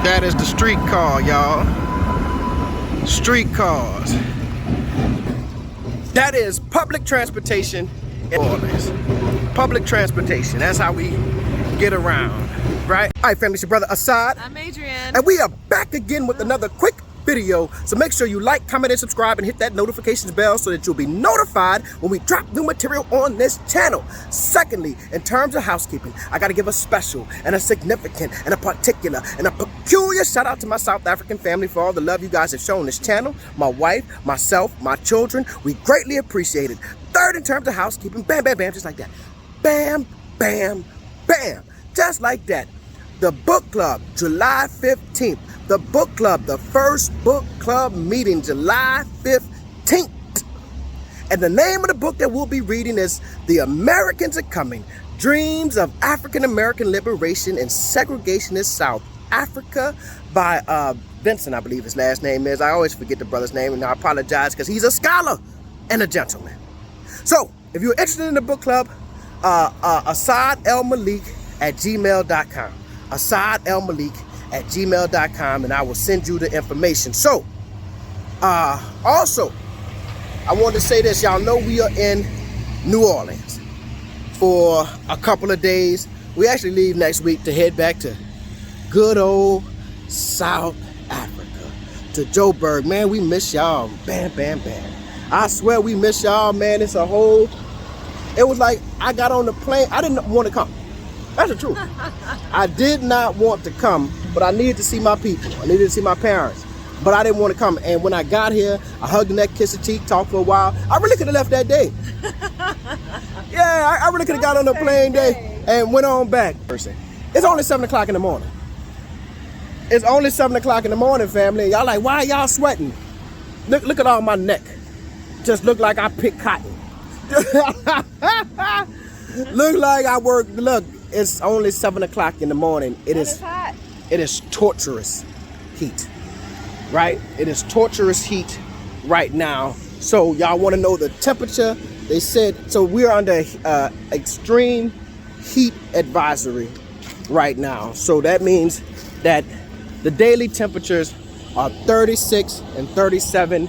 That is the streetcar, y'all. Streetcars. That is public transportation in New Orleans. Public transportation. That's how we get around, right? All right, family, it's your brother Asad. I'm Adrian. And we are back again with another quick video. So make sure you like, comment, and subscribe, and hit that notifications bell so that you'll be notified when we drop new material on this channel. Secondly, in terms of housekeeping, I got to give a special and a significant and a particular and a peculiar shout out to my South African family for all the love you guys have shown this channel. My wife, myself, my children, we greatly appreciate it. Third, in terms of housekeeping, bam, bam, bam, just like that. Bam, bam, bam, just like that. The book club, July 15th. The book club, the first book club meeting, July 15th. And the name of the book that we'll be reading is The Americans Are Coming, Dreams of African American Liberation and Segregationist South Africa by Vincent, I believe his last name is. I always forget the brother's name, and I apologize because he's a scholar and a gentleman. So, if you're interested in the book club, asadelmalik@gmail.com. asadelmalik@gmail.com, and I will send you the information. So, also, I want to say this. Y'all know we are in New Orleans for a couple of days. We actually leave next week to head back to good old South Africa, to Joburg. Man, we miss y'all. Bam, bam, bam. I swear we miss y'all, man. It was like I got on the plane. I didn't want to come. That's the truth. I did not want to come, but I needed to see my people. I needed to see my parents, but I didn't want to come. And when I got here, I hugged the neck, kissed the cheek, talked for a while. I really could have left that day. Yeah, I really could have got on the plane day and went on back. It's only 7 o'clock in the morning. It's only 7 o'clock in the morning, family. Y'all like, why y'all sweating? Look at all my neck. Just look like I picked cotton. Look like I worked. Look, it's only 7 o'clock in the morning. It is hot. It is torturous heat, right? It is torturous heat right now. So y'all want to know the temperature? They said, so we're under extreme heat advisory right now. So that means that the daily temperatures are 36 and 37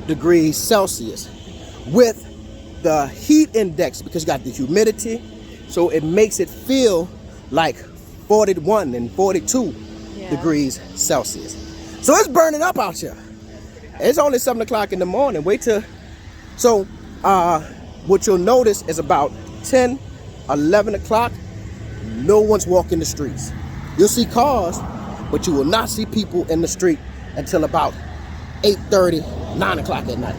degrees Celsius with the heat index, because you got the humidity, so it makes it feel like 41 and 42 degrees Celsius. So it's burning up out here. It's only 7 o'clock in the morning. Wait till, so what you'll notice is about 10, 11 o'clock, no one's walking the streets. You'll see cars, but you will not see people in the street until about 8:30, 9 o'clock at night.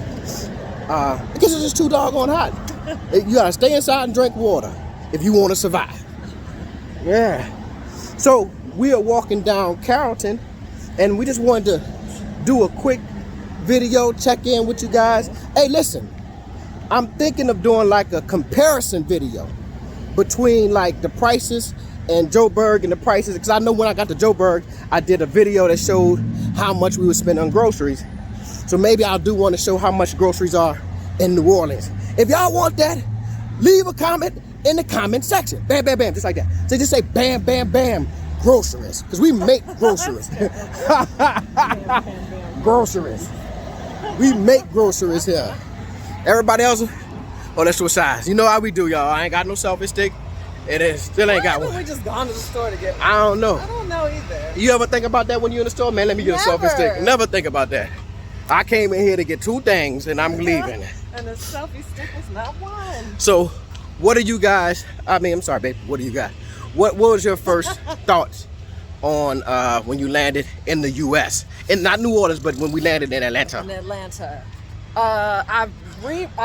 Because it's just too doggone hot. You gotta stay inside and drink water if you want to survive. Yeah. So we are walking down Carrollton, and we just wanted to do a quick video, check in with you guys. Hey, listen, I'm thinking of doing like a comparison video between like the prices and Joburg and the prices, because I know when I got to Joburg, I did a video that showed how much we would spend on groceries. So maybe I do want to show how much groceries are in New Orleans. If y'all want that, leave a comment in the comment section. Bam, bam, bam, just like that. So just say bam, bam, bam, groceries, because we make groceries. Groceries. We make groceries here. Everybody else, oh, that's what size. You know how we do, y'all. I ain't got no selfie stick. It is, still ain't got one. We just gone to the store to get one. I don't know. I don't know either. You ever think about that when you're in the store? Man, let me get a selfie stick. Never think about that. I came in here to get two things and I'm leaving. And the selfie stick was not one. So, what are you guys, I'm sorry, babe, what do you got? What was your first thoughts on when you landed in the U.S.? And not New Orleans, but when we landed in Atlanta. In Atlanta. I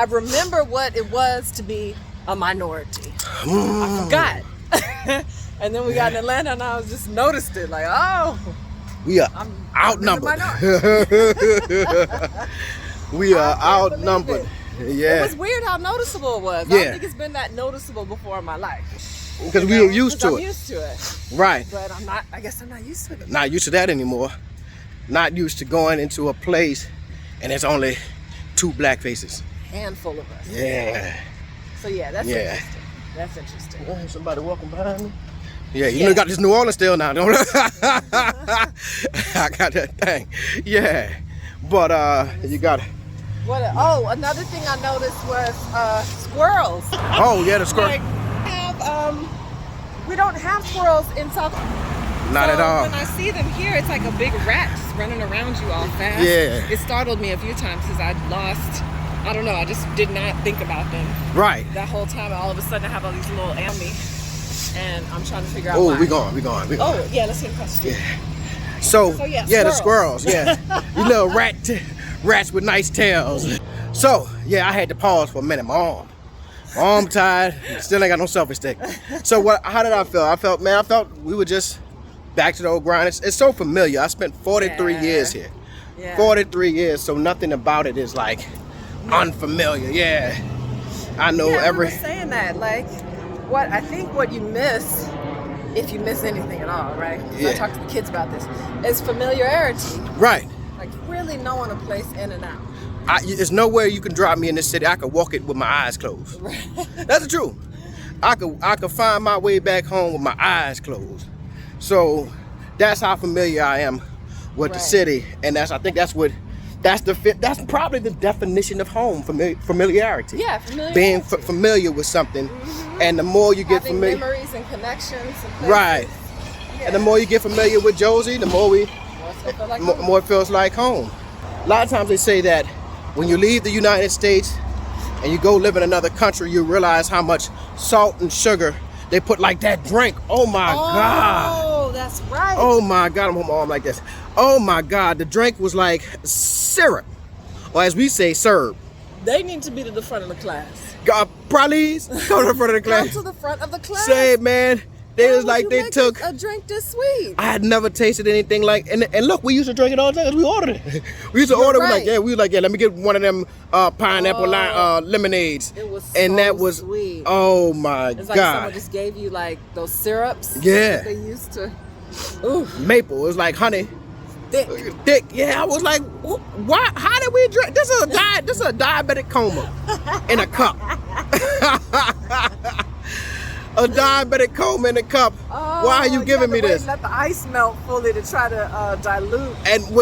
remember what it was to be a minority. I forgot. And then we got in Atlanta and I was just noticed it, like, oh. We are outnumbered. We are outnumbered. Yeah. It was weird how noticeable it was. Yeah. I don't think it's been that noticeable before in my life. Because we were used to it. I'm used to it. Right. But I guess I'm not used to it. Not used to that anymore. Not used to going into a place and there's only 2 black faces. Handful of us. Yeah. So yeah, that's interesting. That's interesting. Somebody walking behind me. Yeah, you know, got this New Orleans still now, don't I? I got that thing. Yeah. But you got What? Oh, another thing I noticed was squirrels. oh yeah, the squirrel. Like, we don't have squirrels in South. Not at all. When I see them here, it's like a big rat just running around you all fast. Yeah. It startled me a few times because I don't know, I just did not think about them. Right. That whole time, all of a sudden I have all these little me, and I'm trying to figure out Oh, why. we going. Oh, yeah, let's get across the street. Yeah. So yeah, the squirrels. squirrels, yeah. You little rats with nice tails. So, yeah, I had to pause for a minute. My arm tired, still ain't got no selfie stick. So how did I feel? I felt we were just back to the old grind. It's so familiar. I spent 43 years here. Yeah. 43 years, so nothing about it is like unfamiliar. Yeah. I know I every... was saying that, like, what you miss, if you miss anything at all, right? 'Cause I talk to the kids about this, is familiarity. Right. Like, really knowing a place in and out. There's nowhere you can drop me in this city. I could walk it with my eyes closed. Right. That's the truth. I could find my way back home with my eyes closed. So that's how familiar I am with the city, and that's probably the definition of home, familiarity. Yeah, familiarity. Being familiar with something, and the more you get familiar, memories and connections. And places. Right. Yeah. And the more you get familiar with Josie, the more more it feels like home. A lot of times they say that when you leave the United States and you go live in another country, you realize how much salt and sugar they put like that drink. Oh my God. Oh, that's right. Oh my God, I'm on my arm like this. Oh my God, the drink was like syrup, or as we say, syrup. They need to be to the front of the class. Please, go to the front of the class. Come to the front of the class. Say, man, they was like they took a drink this sweet. I had never tasted anything like, and look, we used to drink it all the time because we ordered it. We used to order. Right. We was like, yeah, let me get one of them pineapple lemonades. It was and so that was sweet. Oh my it's God! Like someone just gave you like those syrups. Yeah. That they used to. Ooh. Maple. It was like honey. Thick. Yeah, I was like, why? How did we drink? This is a diabetic coma in a cup. A diabetic coma in a cup. Oh, why are you giving me this? Let the ice melt fully to try to dilute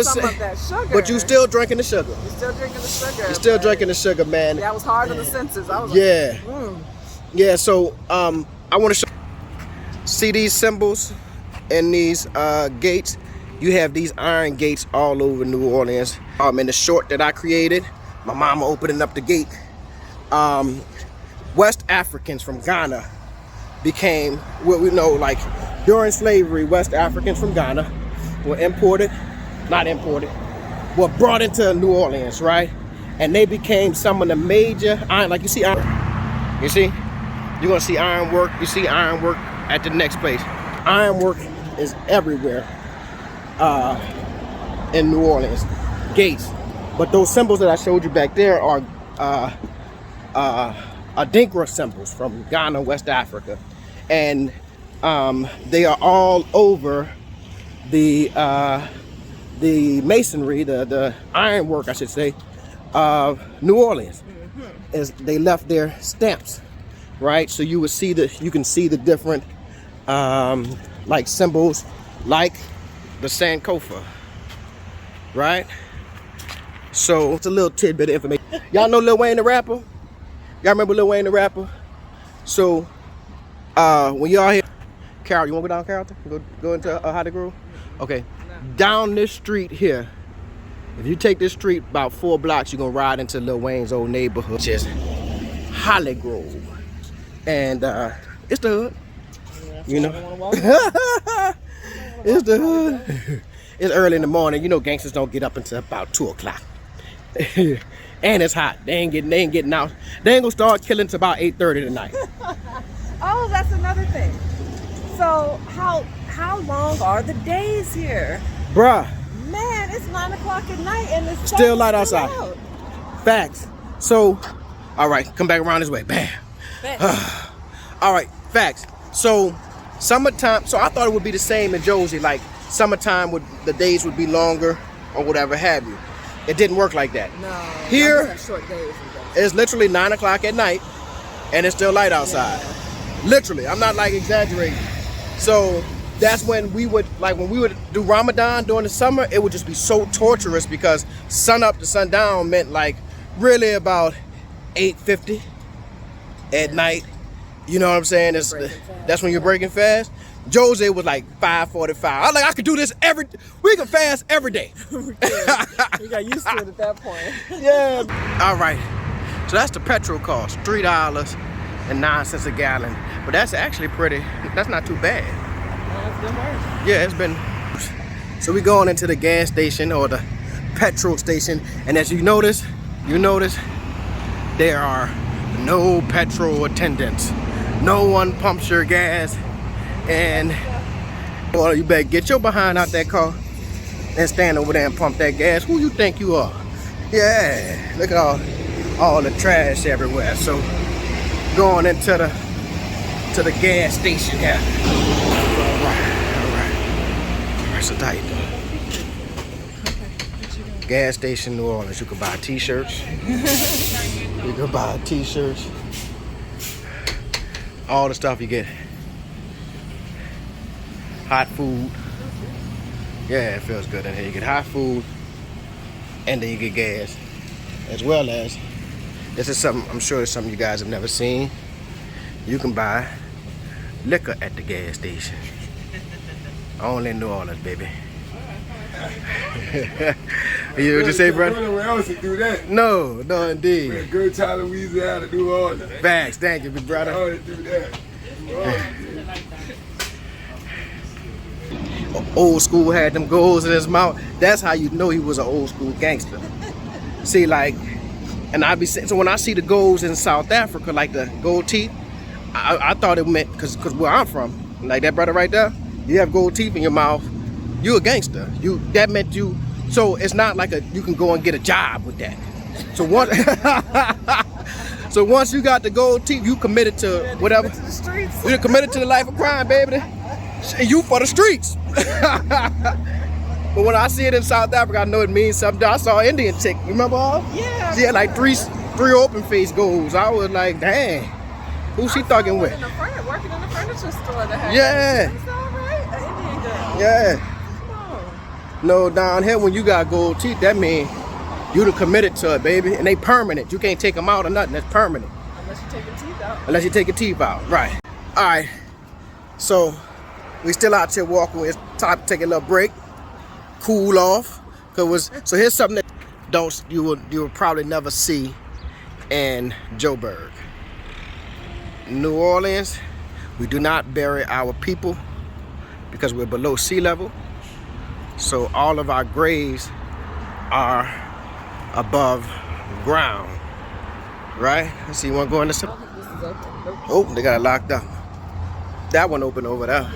some of that sugar. But you still drinking the sugar. You're still drinking the sugar. You're still drinking the sugar, man. That was hard on the senses. I was like, mm. Yeah. So I want to see these symbols and these gates. You have these iron gates all over New Orleans. In the short that I created, my mama opening up the gate. West Africans from Ghana became what we know, like during slavery, West Africans from Ghana were brought into New Orleans, right? And they became some of the major iron, like you see iron. You see? You're gonna see ironwork. You see ironwork at the next place. Ironwork is everywhere in New Orleans. Gates. But those symbols that I showed you back there are Adinkra symbols from Ghana, West Africa. And they are all over the masonry, the ironwork, I should say, of New Orleans. As they left their stamps, right? So you can see the different like symbols, like the Sankofa, right? So it's a little tidbit of information. Y'all know Lil Wayne the rapper? Y'all remember Lil Wayne the rapper? So when y'all here, Carol, you wanna go down Carrollton? Go into Holly Grove? Okay. Down this street here, if you take this street about 4 blocks, you're gonna ride into Lil Wayne's old neighborhood, which is Holly Grove. And it's the hood. You know? It's the hood. It's early in the morning. You know gangsters don't get up until about 2 o'clock. And it's hot. They ain't getting out. They ain't gonna start killing until about 8:30 tonight. Oh, that's another thing. So how long are the days here? Bruh. Man, it's 9 o'clock at night and it's still light outside. Facts. So, all right, come back around this way. Bam. All right, facts. So, summertime. So I thought it would be the same in Josie. Like summertime, the days would be longer or whatever have you. It didn't work like that. No. Here, short days. it's literally 9 o'clock at night, and it's still light outside. Yeah. Literally, I'm not like exaggerating. So that's when we would, like when we would do Ramadan during the summer, it would just be so torturous because sun up to sundown meant like really about 8:50 at night. You know what I'm saying? That's when you're breaking fast. Jose was like 5:45. I was like, I could do this we can fast every day. We got used to it at that point. Yeah. All right. So that's the petrol cost, $3.09 a gallon. But that's actually that's not too bad. It's been worse. Yeah, it's been. So we going into the gas station or the petrol station. And as you notice, there are no petrol attendants. No one pumps your gas. And well, you better get your behind out that car and stand over there and pump that gas. Who you think you are? Yeah, look at all the trash everywhere. So going into the gas station. Yeah. All right. So tight. Gas station, New Orleans. You can buy T-shirts. You can buy T-shirts. All the stuff you get. Hot food. Yeah, it feels good in here. You get hot food and then you get gas. As well as, this is something, I'm sure it's something you guys have never seen. You can buy liquor at the gas station. Only in New Orleans, baby. You know what you say, brother? Nowhere else to do that. No, indeed. We're good time Louisiana, New Orleans. Facts, thank you, big brother. Oh, they do that. Old school had them goals in his mouth. That's how you know he was an old school gangster. See, like, and I be saying, so when I see the goals in South Africa, like the gold teeth, I thought it meant because where I'm from, like that brother right there, you have gold teeth in your mouth, you a gangster. That meant you. So it's not like you can go and get a job with that. So once you got the gold teeth, you committed to whatever. You committed to the life of crime, baby. You for the streets. But when I see it in South Africa, I know it means something. I saw an Indian chick, remember her? Yeah. She had like three open face goals. I was like, dang, who's she thugging with? Working in the furniture store that had. Yeah. That's all right. An Indian girl. Yeah. No, down here when you got gold teeth, that means you done committed to it, baby. And they permanent. You can't take them out or nothing. That's permanent. Unless you take your teeth out. Unless you take your teeth out. Right. All right. So we still out here walking. It's time to take a little break, cool off. So here's something that you will probably never see in Joburg. New Orleans, we do not bury our people because we're below sea level. So all of our graves are above ground, right? Let's see, you want to go in the cemetery? Oh, they got it locked up. That one open over there.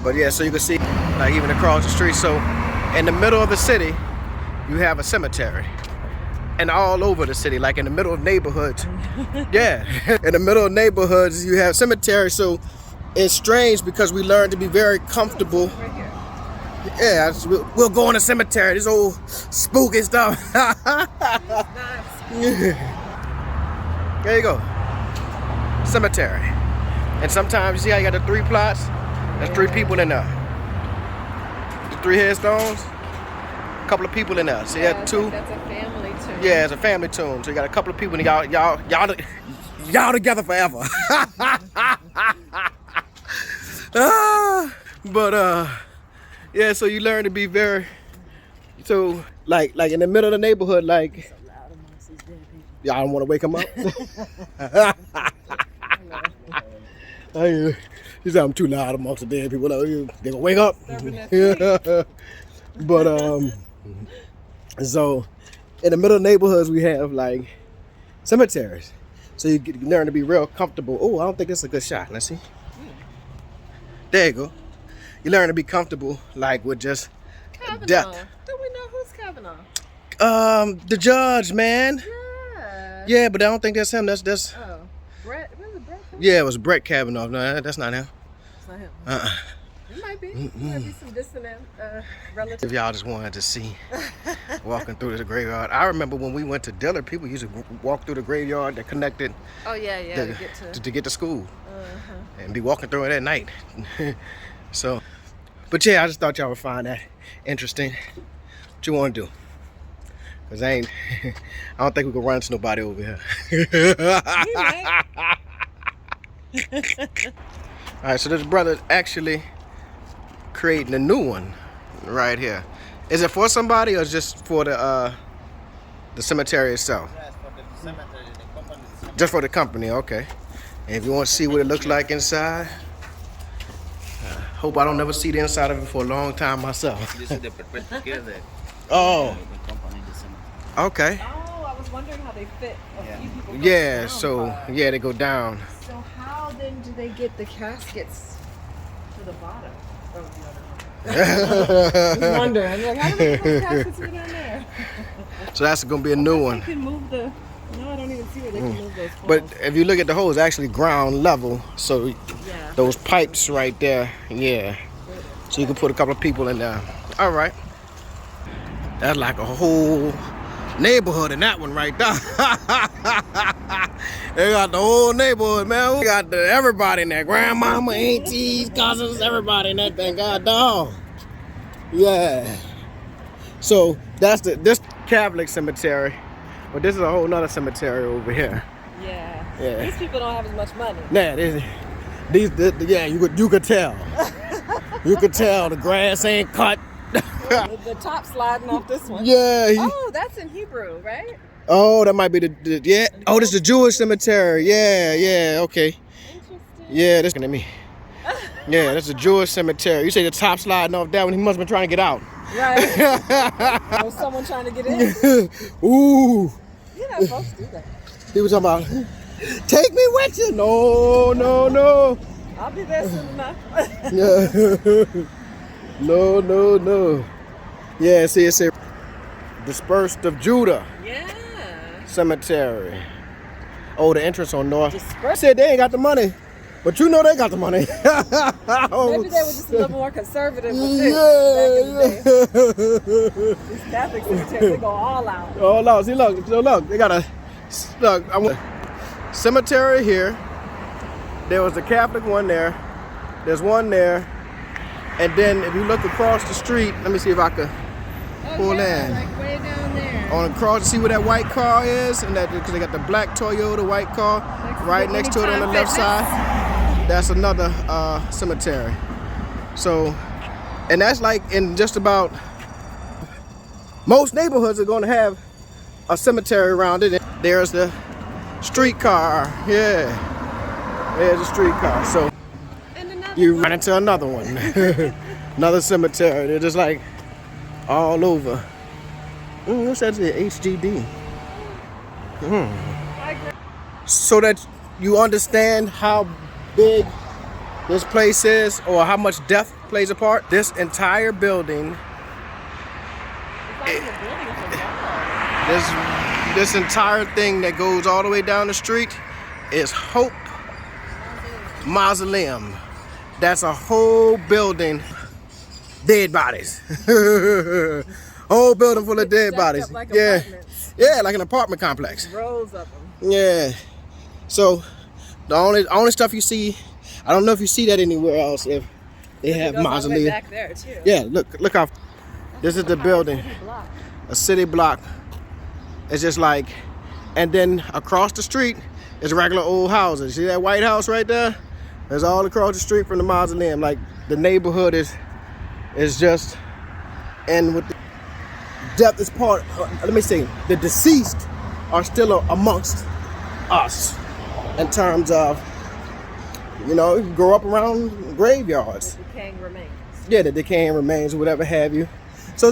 But yeah, so you can see, like even across the street. So in the middle of the city, you have a cemetery. And all over the city, like in the middle of neighborhoods. Yeah, in the middle of neighborhoods, you have cemeteries. So it's strange because we learned to be very comfortable. Yeah, we'll go in the cemetery, this old spooky stuff. There you go. Cemetery. And sometimes you see how you got the 3 plots? There's 3 people in there. The 3 headstones, a couple of people in there. So you have 2. That's a family tomb. Yeah, it's a family tomb. So you got a couple of people and y'all together forever. Yeah, so you learn to be very, so like in the middle of the neighborhood, like, y'all don't want to wake them up? You said I'm too loud amongst the dead people. They gonna wake up. But so in the middle of neighborhoods, we have like cemeteries. So you learn to be real comfortable. Oh, I don't think that's a good shot. Let's see. There you go. You learn to be comfortable, like with just Kavanaugh. death. Do we know who's Kavanaugh? The judge, man. Yeah. Yeah, but I don't think that's him. That's Oh, Brett. Was it Brett? yeah, it was Brett Kavanaugh. No, that's not him. It's not him. It might be. Might be some dissonant relatives. If y'all just wanted to see walking through the graveyard. I remember when we went to Dillard, people used to walk through the graveyard that connected Oh yeah, to get to school. And be walking through it at night. So, but yeah, I just thought y'all would find that interesting. What you want to do? Cause I don't think we can run into nobody over here. All right, so this brother actually creating a new one right here. Is it for somebody or just for the cemetery itself? Yes, for the cemetery, the company. Just for the company, okay. And if you want to see what it looks like inside, hope I don't never see the inside of it for a long time myself. This is the perpetual care there. Oh, The company, the cemetery. okay. Oh, I was wondering how they fit a few people. Yeah, down so far. yeah, they go down. So how then do they get the caskets to the bottom? Oh, the other one. I'm wondering, like, how do they get those caskets down there? So that's gonna be a new They one. can move the. No, I don't even see where they can move those poles. But if you look at the hole, it's actually ground level. So yeah. those pipes right there, yeah. So you can put a couple of people in there. All right. That's like a whole neighborhood in that one right there. They got the whole neighborhood, man. We got everybody in there. Grandmama, aunties, cousins, everybody in that thing. God dog. Yeah. So that's this Catholic cemetery. But this is a whole nother cemetery over here. Yeah. Yeah. These people don't have as much money. Nah, yeah, you could tell. You could tell the grass ain't cut. The top sliding off this one. Yeah. Oh, that's in Hebrew, right? Oh, that might be the yeah. Oh, this is the Jewish cemetery. Yeah, okay. Interesting. Yeah, this at me. Yeah, that's a Jewish cemetery. You say the top sliding off that one, he must have been trying to get out. Right. Was someone trying to get in? Ooh. You're not supposed to do that. He was talking about, take me with you. No. I'll be there soon enough. No. Yeah, see, it's a Dispersed of Judah Yeah. Cemetery. Oh, the entrance on North. Dispersed. Said they ain't got the money, but you know they got the money. Maybe they were just a little more conservative with this back in the day. These Catholic cemeteries, they go all out. Oh, look, see, look, they got a cemetery here. There was a Catholic one there. There's one there. And then if you look across the street, let me see if I could pull in. Like way down there. On across, see where that white car is? And that, because they got the black Toyota white car right next to it on the left side. That's another cemetery. So, and that's like in just about most neighborhoods are going to have a cemetery around it. There's the streetcar. Yeah, there's a streetcar. So you run into another one, another cemetery. They're just like all over. What's that? HGD. So that you understand how big this place is, or how much death plays a part. This entire building, this entire thing that goes all the way down the street is Hope Mausoleum. That's a whole building, dead bodies. Whole building full of dead bodies. Like Yeah, apartments. yeah, like an apartment complex. Rows of them. Yeah. So the only stuff you see, I don't know if you see that anywhere else. If they have It goes all the way mausoleum. back there too. Yeah, look how. This is the building, Block. a city block. It's just like, and then across the street is regular old houses. See that White House right there? There's all across the street from the mausoleum. Like the neighborhood is just, and with the death is part. Let me say, the deceased are still amongst us in terms of, you know, you grow up around graveyards. The decaying remains. Yeah, the decaying remains or whatever have you. So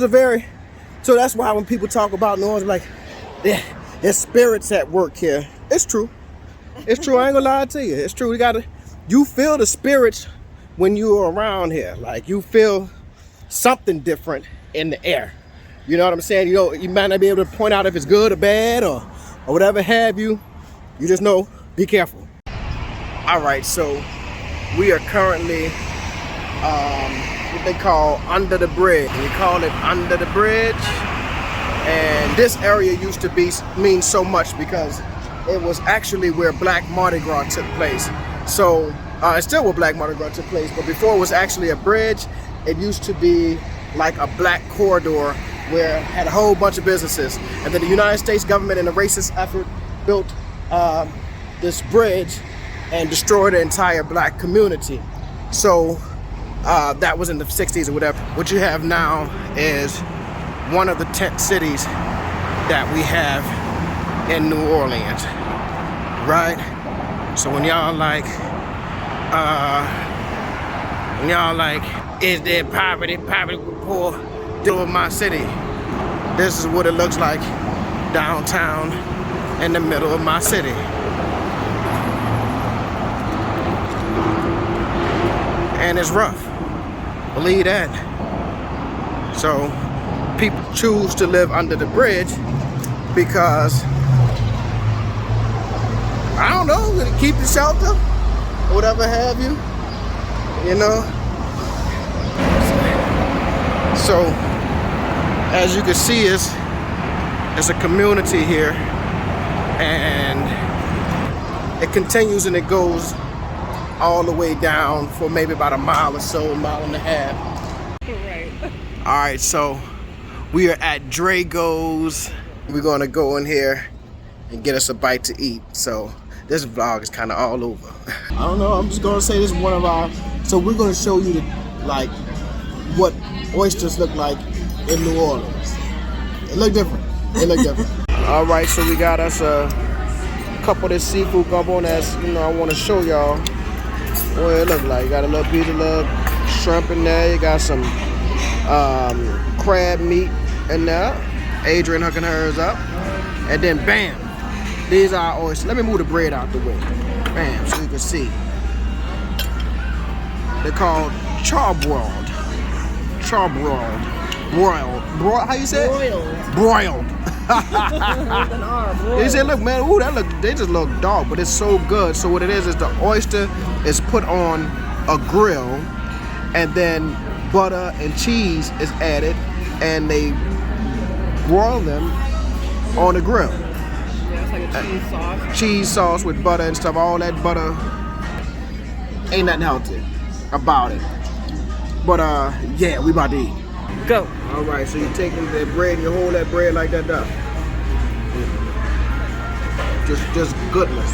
so that's why when people talk about New Orleans, like, yeah, there's spirits at work here. It's true. It's true. I ain't gonna lie to you. It's true. You feel the spirits when you're around here. Like, you feel something different in the air. You know what I'm saying? You know, you might not be able to point out if it's good or bad or whatever have you. You just know, be careful. All right, so we are currently what they call under the bridge. We call it under the bridge. And this area used to mean so much because it was actually where Black Mardi Gras took place. So it's still where Black Mardi Gras took place, but before it was actually a bridge, it used to be like a black corridor where it had a whole bunch of businesses. And then the United States government in a racist effort built this bridge and destroyed the entire black community. So that was in the 60s or whatever. What you have now is one of the tent cities that we have in New Orleans, right? So when y'all like, is there poverty with poor, deal with my city? This is what it looks like downtown in the middle of my city. And it's rough, believe that. So people choose to live under the bridge because, I don't know, to keep the shelter, whatever have you, you know? So, as you can see, it's a community here, and it continues and it goes all the way down for maybe about a mile or so, a mile and a half. Right. All right, so we are at Drago's. We're gonna go in here and get us a bite to eat. So this vlog is kind of all over. I don't know, I'm just gonna say this is one of our, so we're gonna show you like what oysters look like in New Orleans. It look different. It look different. All right, so we got us a couple of this seafood gumbo that's, you know, I want to show y'all what it look like. You got a little piece of little shrimp in there. You got some crab meat in there. Adrian hooking hers up. And then bam, these are our oysters. Let me move the bread out the way. Bam, so you can see. They're called charbroiled. Broiled. How you say it? Broiled. They said, look, man, ooh, they just look dark, but it's so good. So what it is the oyster is put on a grill, and then butter and cheese is added, and they broil them on the grill. Yeah, it's like a cheese sauce. Cheese sauce with butter and stuff. All that butter, ain't nothing healthy about it. But yeah, we about to eat. Go. All right, so you take that bread and you hold that bread like that up. Just goodness.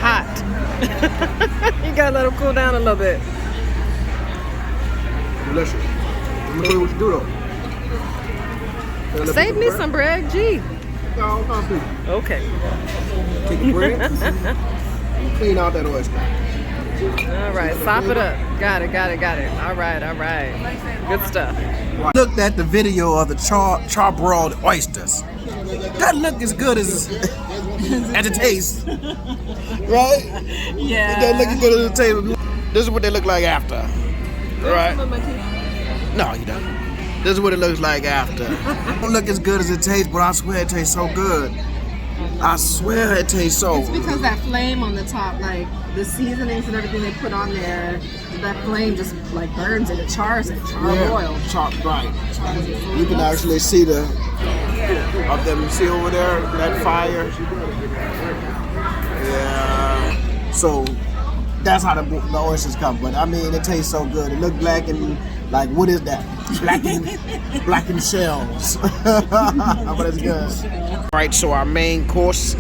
Hot. You gotta let them cool down a little bit. Delicious. Let me tell you what you do though. Save me some bread, gee. Okay. Take the bread and clean out that oyster. All right, sop it up. Got it. All right. Good stuff. Looked at the video of the charbroiled oysters. That look as good as it tastes, right? Yeah. That look as good as it tastes. This is what they look like after, right? No, you don't. This is what it looks like after. It don't look as good as it tastes, but I swear it tastes so good. I swear it tastes so. It's because that flame on the top, like the seasonings and everything they put on there, that flame just like burns it, it chars it, charbroiled. Right. You can actually see the of them. See over there that fire. Yeah. So that's how the oysters come. But I mean, it tastes so good. It look black and like, what is that? Blackened shells. But it's good. All right, so our main course,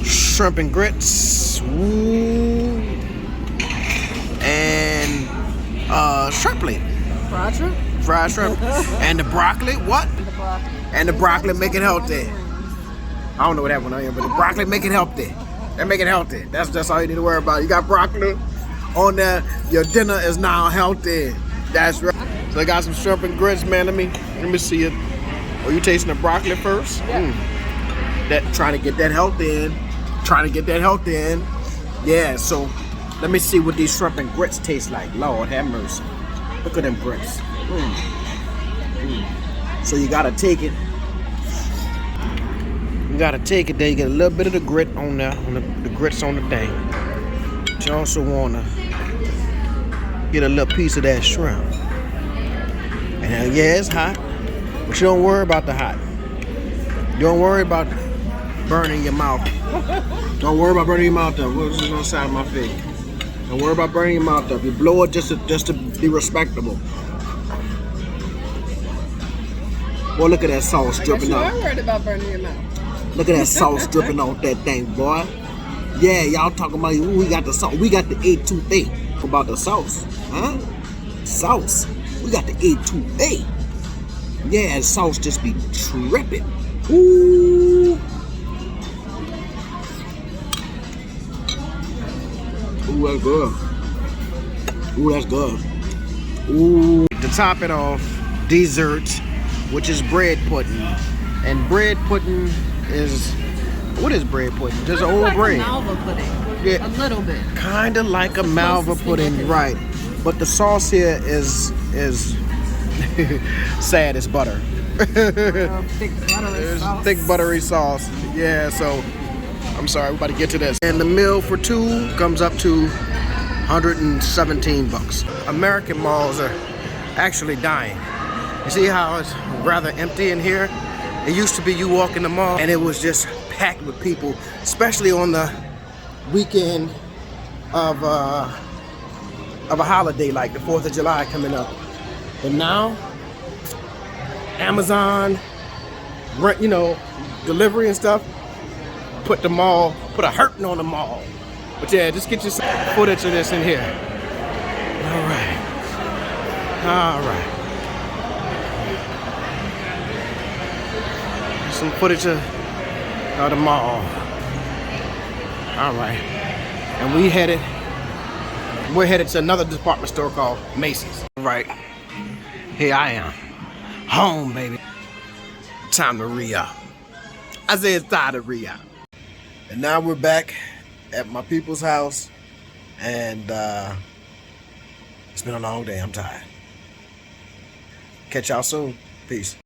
shrimp and grits. Woo. And shrimp plate. Fried shrimp? Fried shrimp. And the broccoli, what? And the broccoli make it healthy. I don't know what that one is, but the broccoli make it healthy. They make it healthy. That's all you need to worry about. You got broccoli on there, your dinner is now healthy. That's right. So I got some shrimp and grits, man. Let me see it. Oh, you tasting the broccoli first? Yeah. That trying to get that health in. Yeah, so let me see what these shrimp and grits taste like. Lord have mercy. Look at them grits. So you gotta take it. Then you get a little bit of the grit on there, on the grits on the thing. But you also wanna get a little piece of that shrimp. And yeah, it's hot, but you don't worry about the hot. You don't worry about burning your mouth. Don't worry about burning your mouth up. What's on the side of my face? Don't worry about burning your mouth up. You blow it just to be respectable. Boy, look at that sauce dripping You out. are worried about burning your mouth. Look at that sauce dripping off that thing, boy. Yeah, y'all talking about ooh, we got the sauce. We got the A2A about the sauce, huh? Sauce. We got the A2A. Yeah, the sauce just be tripping. Ooh. Ooh, that's good. Ooh, that's good. Ooh. To top it off, dessert, which is bread pudding. And bread pudding is, what is bread pudding? Just old like bread. Malva pudding. Yeah. A little bit. Kind of like a Malva pudding, right? But the sauce here is sad as butter. Thick buttery sauce. Thick buttery sauce. Yeah, so I'm sorry, we're about to get to this. And the meal for two comes up to 117 bucks. American malls are actually dying. You see how it's rather empty in here? It used to be you walk in the mall and it was just packed with people, especially on the weekend of a holiday like the 4th of July coming up. But now, Amazon, you know, delivery and stuff, put a hurting on the mall. But yeah, just get you some footage of this in here. All right. Some footage of the mall. All right. And we're headed to another department store called Macy's. Right. Here I am. Home, baby. Time to re-up. I say it's time to re-up. And now we're back at my people's house. And it's been a long day. I'm tired. Catch y'all soon. Peace.